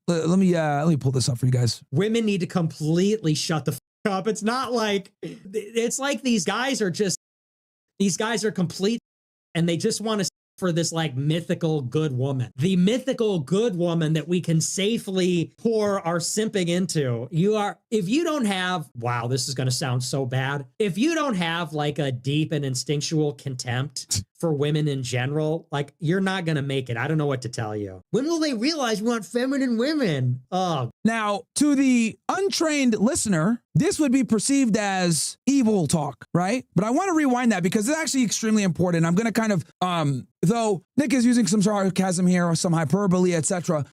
Let me pull this up for you guys. Women need to completely shut the up. It's not like, it's like these guys are complete and they just want to for this like mythical good woman. The mythical good woman that we can safely pour our simping into. If you don't have, wow, this is going to sound so bad. If you don't have like a deep and instinctual contempt for women in general, like you're not going to make it. I don't know what to tell you. When will they realize we want feminine women? Oh. Now, to the untrained listener, this would be perceived as evil talk, right? But I want to rewind that because it's actually extremely important. I'm going to kind of, though Nick is using some sarcasm here or some hyperbole, etc.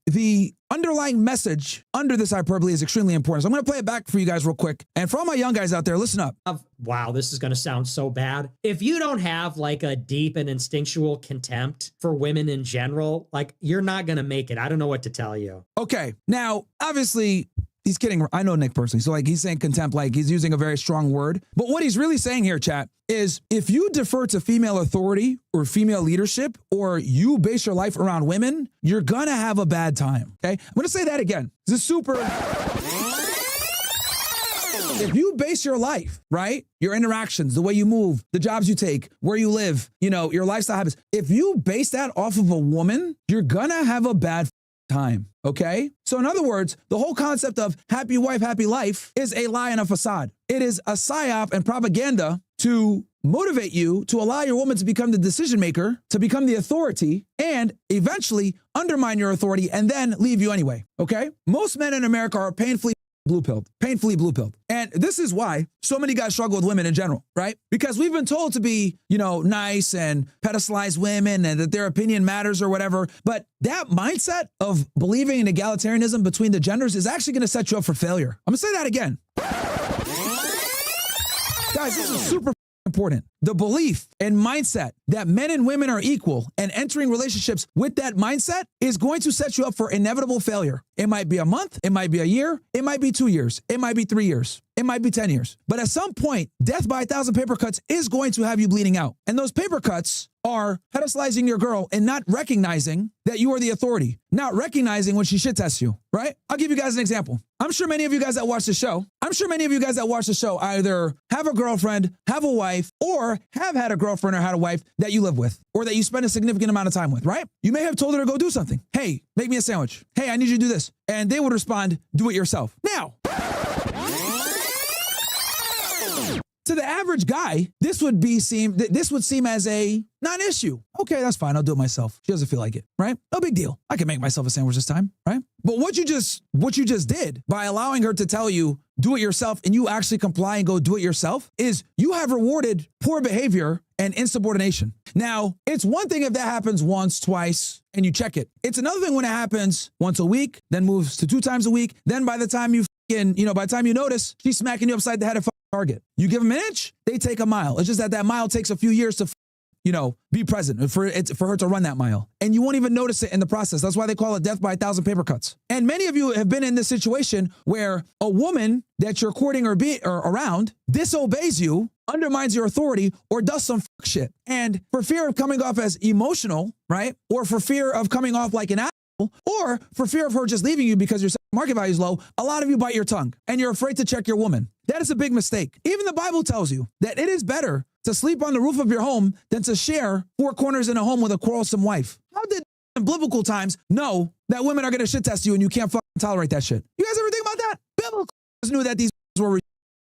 The underlying message under this hyperbole is extremely important. So I'm going to play it back for you guys real quick. And for all my young guys out there, listen up. Wow, this is going to sound so bad. If you don't have like a deep and instinctual contempt for women in general, like you're not going to make it. I don't know what to tell you. Okay. Now, obviously, he's kidding. I know Nick personally. So like he's saying contempt, like he's using a very strong word. But what he's really saying here, chat, is if you defer to female authority or female leadership, or you base your life around women, you're going to have a bad time. Okay. I'm going to say that again. This is super. If you base your life, right, your interactions, the way you move, the jobs you take, where you live, you know, your lifestyle habits, if you base that off of a woman, you're going to have a bad time. Okay. So in other words, the whole concept of happy wife, happy life is a lie and a facade. It is a psyop and propaganda to motivate you to allow your woman to become the decision maker, to become the authority, and eventually undermine your authority and then leave you anyway. Okay. Most men in America are painfully blue-pilled. And this is why so many guys struggle with women in general, right? Because we've been told to be, you know, nice and pedestalize women and that their opinion matters or whatever. But that mindset of believing in egalitarianism between the genders is actually going to set you up for failure. I'm going to say that again. Guys, this is super important. The belief and mindset that men and women are equal and entering relationships with that mindset is going to set you up for inevitable failure. It might be a month, it might be a year, it might be 2 years, it might be 3 years, it might be 10 years. But at some point, death by 1,000 paper cuts is going to have you bleeding out. And those paper cuts are pedestalizing your girl and not recognizing that you are the authority, not recognizing when she shit tests you, right? I'll give you guys an example. I'm sure many of you guys that watch the show either have a girlfriend, have a wife, or have had a girlfriend or had a wife that you live with, or that you spend a significant amount of time with, right? You may have told her to go do something. Hey, make me a sandwich. Hey, I need you to do this. And they would respond, do it yourself. Now, to the average guy, this would seem as a non-issue. Okay, that's fine. I'll do it myself. She doesn't feel like it, right? No big deal. I can make myself a sandwich this time, right? But what you just did by allowing her to tell you, do it yourself, and you actually comply and go do it yourself, is you have rewarded poor behavior and insubordination. Now, it's one thing if that happens once, twice, and you check it. It's another thing when it happens once a week, then moves to 2 times a week. Then by the time you notice, she's smacking you upside the head at target. You give them an inch, they take a mile. It's just that mile takes a few years to, be present for her to run that mile. And you won't even notice it in the process. That's why they call it death by 1,000 paper cuts. And many of you have been in this situation where a woman that you're courting or around disobeys you, undermines your authority, or does some shit. And for fear of coming off as emotional, right? Or for fear of coming off like an asshole, or for fear of her just leaving you because your market value is low, a lot of you bite your tongue and you're afraid to check your woman. That is a big mistake. Even the Bible tells you that it is better to sleep on the roof of your home than to share 4 corners in a home with a quarrelsome wife. How did in biblical times know that women are going to shit test you and you can't fucking tolerate that shit? You guys ever think about that? Biblical knew that these were.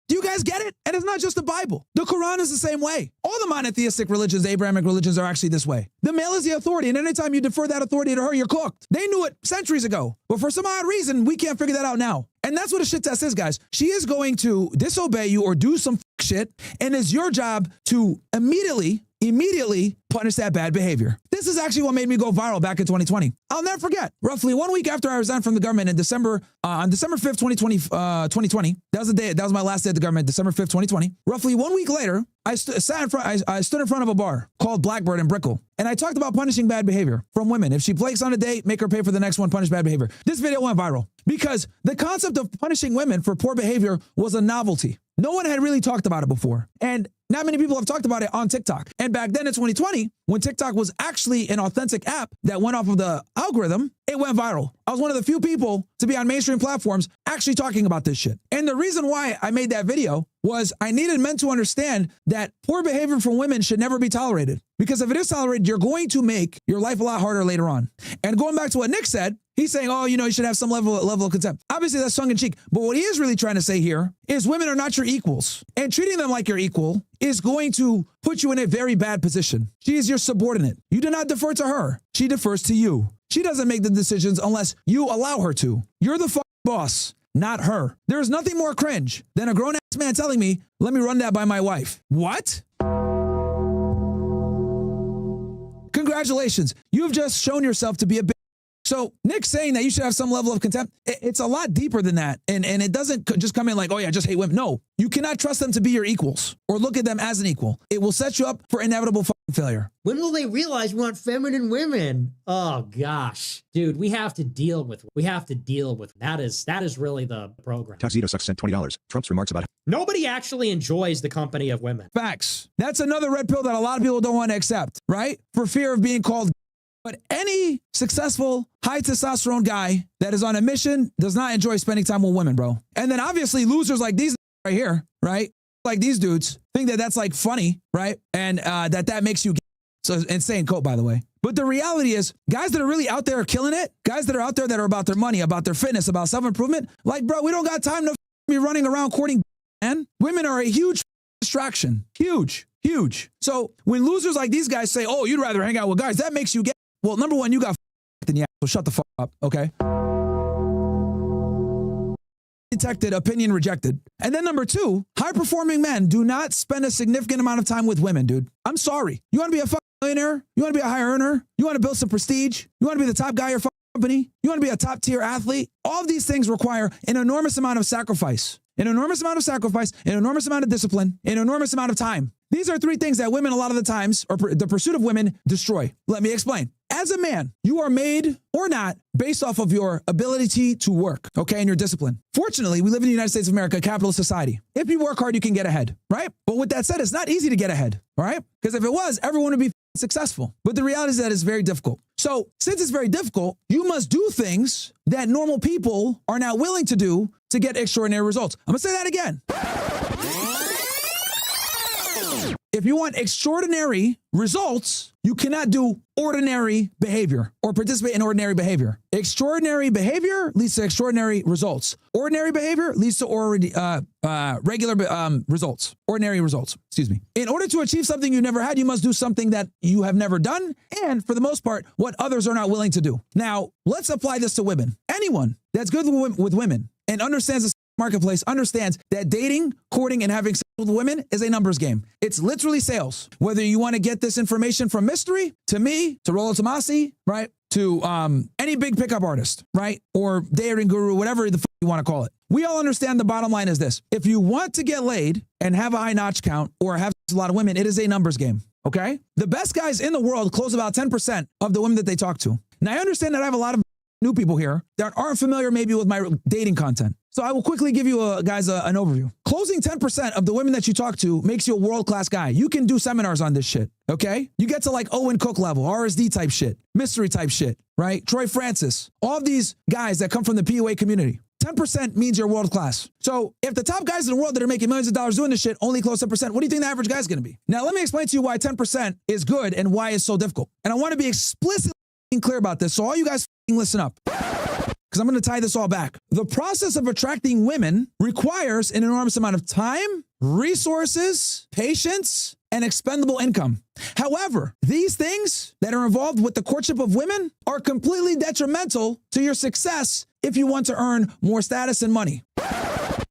Do you guys get it? And it's not just the Bible. The Quran is the same way. All the monotheistic religions, the Abrahamic religions, are actually this way. The male is the authority, and anytime you defer that authority to her, you're cooked. They knew it centuries ago. But for some odd reason, we can't figure that out now. And that's what a shit test is, guys. She is going to disobey you or do some shit, and it's your job to immediately punish that bad behavior. This is actually what made me go viral back in 2020. I'll never forget. Roughly 1 week after I resigned from the government in December, on December 5th, 2020, that was my last day at the government, December 5th, 2020. Roughly 1 week later, I stood in front of a bar called Blackbird in Brickell, and I talked about punishing bad behavior from women. If she flakes on a date, make her pay for the next one, punish bad behavior. This video went viral because the concept of punishing women for poor behavior was a novelty. No one had really talked about it before. And Not many people have talked about it on TikTok. And back then in 2020, when TikTok was actually an authentic app that went off of the algorithm, it went viral. I was one of the few people to be on mainstream platforms actually talking about this shit. And the reason why I made that video was I needed men to understand that poor behavior from women should never be tolerated. Because if it is tolerated, you're going to make your life a lot harder later on. And going back to what Nick said, he's saying, oh, you should have some level of contempt. Obviously, that's tongue in cheek. But what he is really trying to say here is women are not your equals. And treating them like your equal is going to put you in a very bad position. She is your subordinate. You do not defer to her. She defers to you. She doesn't make the decisions unless you allow her to. You're the boss, not her. There is nothing more cringe than a grown-ass man telling me, let me run that by my wife. What? Congratulations. You've just shown yourself to be a bitch. So Nick saying that you should have some level of contempt, it's a lot deeper than that. And it doesn't just come in like, oh yeah, I just hate women. No, you cannot trust them to be your equals or look at them as an equal. It will set you up for inevitable failure. When will they realize we want feminine women? Oh gosh, dude, we have to deal with that is really the program. Tuxedo sucks sent $20. Trump's remarks about nobody actually enjoys the company of women. Facts. That's another red pill that a lot of people don't want to accept, right? For fear of being called. But any successful, high testosterone guy that is on a mission does not enjoy spending time with women, bro. And then obviously losers like these right here, right? Like these dudes think that that's like funny, right? And that makes you gay. So insane quote, by the way. But the reality is guys that are really out there killing it, guys that are out there that are about their money, about their fitness, about self-improvement, like, bro, we don't got time to be running around courting, man. Women are a huge distraction. Huge. So when losers like these guys say, oh, you'd rather hang out with guys, that makes you gay. Well, number one, you got in the ass, so shut the fuck up, okay? Detected, opinion rejected. And then number two, high-performing men do not spend a significant amount of time with women, dude. I'm sorry. You want to be a fucking millionaire? You want to be a high earner? You want to build some prestige? You want to be the top guy in your fucking company? You want to be a top-tier athlete? All of these things require an enormous amount of sacrifice. An enormous amount of sacrifice, an enormous amount of discipline, an enormous amount of time. These are three things that women a lot of the times, or the pursuit of women, destroy. Let me explain. As a man, you are made or not based off of your ability to work, okay, and your discipline. Fortunately, we live in the United States of America, a capitalist society. If you work hard, you can get ahead, right? But with that said, it's not easy to get ahead, all right? Because if it was, everyone would be successful. But the reality is that it's very difficult. So since it's very difficult, you must do things that normal people are not willing to do to get extraordinary results. I'm gonna say that again. If you want extraordinary results, you cannot do ordinary behavior or participate in ordinary behavior. Extraordinary behavior leads to extraordinary results. Ordinary behavior leads to regular results. Ordinary results, excuse me. In order to achieve something you never had, you must do something that you have never done, and for the most part, what others are not willing to do. Now, let's apply this to women. Anyone that's good with women and understands the marketplace understands that dating, courting, and having sex with women is a numbers game. It's literally sales. Whether you want to get this information from Mystery, to me, to Rollo Tomasi, right? To any big pickup artist, right? Or dating guru, whatever the fuck you want to call it. We all understand the bottom line is this. If you want to get laid and have a high notch count or have a lot of women, it is a numbers game, okay? The best guys in the world close about 10% of the women that they talk to. Now, I understand that I have a lot of new people here that aren't familiar maybe with my dating content. So I will quickly give you guys an overview. Closing 10% of the women that you talk to makes you a world-class guy. You can do seminars on this shit, okay? You get to like Owen Cook level, RSD type shit, Mystery type shit, right? Troy Francis, all of these guys that come from the PUA community. 10% means you're world-class. So if the top guys in the world that are making millions of dollars doing this shit only close 10%, what do you think the average guy's gonna be? Now, let me explain to you why 10% is good and why it's so difficult. And I wanna be explicitly clear about this, so all you guys listen up. Because I'm going to tie this all back. The process of attracting women requires an enormous amount of time, resources, patience, and expendable income. However, these things that are involved with the courtship of women are completely detrimental to your success if you want to earn more status and money.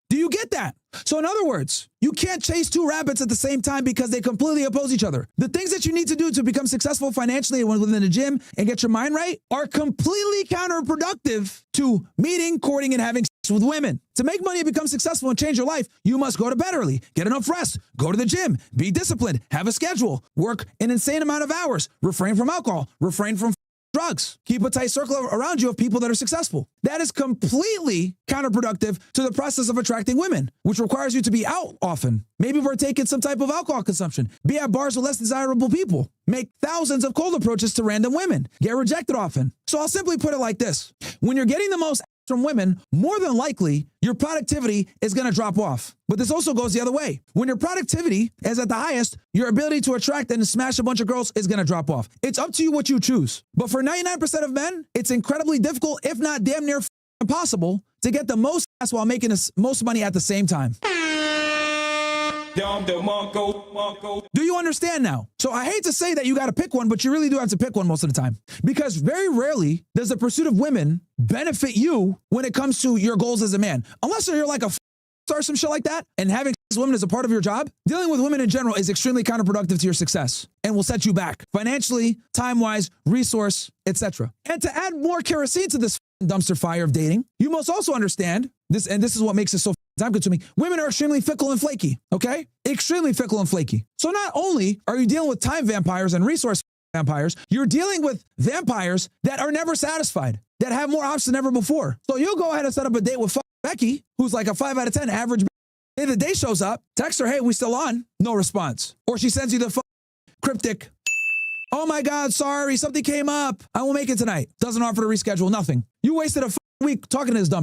Do you get that? So in other words, you can't chase two rabbits at the same time because they completely oppose each other. The things that you need to do to become successful financially within the gym and get your mind right are completely counterproductive to meeting, courting, and having sex with women. To make money and become successful and change your life, you must go to bed early, get enough rest, go to the gym, be disciplined, have a schedule, work an insane amount of hours, refrain from alcohol, refrain from drugs. Keep a tight circle around you of people that are successful. That is completely counterproductive to the process of attracting women, which requires you to be out often. Maybe partake in some type of alcohol consumption. Be at bars with less desirable people. Make thousands of cold approaches to random women. Get rejected often. So I'll simply put it like this. When you're getting the most from women, more than likely, your productivity is going to drop off. But this also goes the other way. When your productivity is at the highest, your ability to attract and smash a bunch of girls is going to drop off. It's up to you what you choose. But for 99% of men, it's incredibly difficult, if not damn near impossible, to get the most ass while making the most money at the same time. Do you understand now? So I hate to say that you got to pick one, but you really do have to pick one most of the time. Because very rarely does the pursuit of women benefit you when it comes to your goals as a man. Unless you're like a star or some shit like that, and having women as a part of your job, dealing with women in general is extremely counterproductive to your success and will set you back financially, time-wise, resource, etc. And to add more kerosene to this dumpster fire of dating, you must also understand this, and this is what makes it so time consuming. Women are extremely fickle and flaky, okay? Extremely fickle and flaky. So not only are you dealing with time vampires and resource vampires, you're dealing with vampires that are never satisfied, that have more options than ever before. So you'll go ahead and set up a date with Becky, who's like a 5 out of 10 average. Day the day shows up, text her, hey, we still on? No response. Or she sends you the cryptic, oh my God, sorry, something came up. I won't make it tonight. Doesn't offer to reschedule, nothing. You wasted a week talking to this dumb.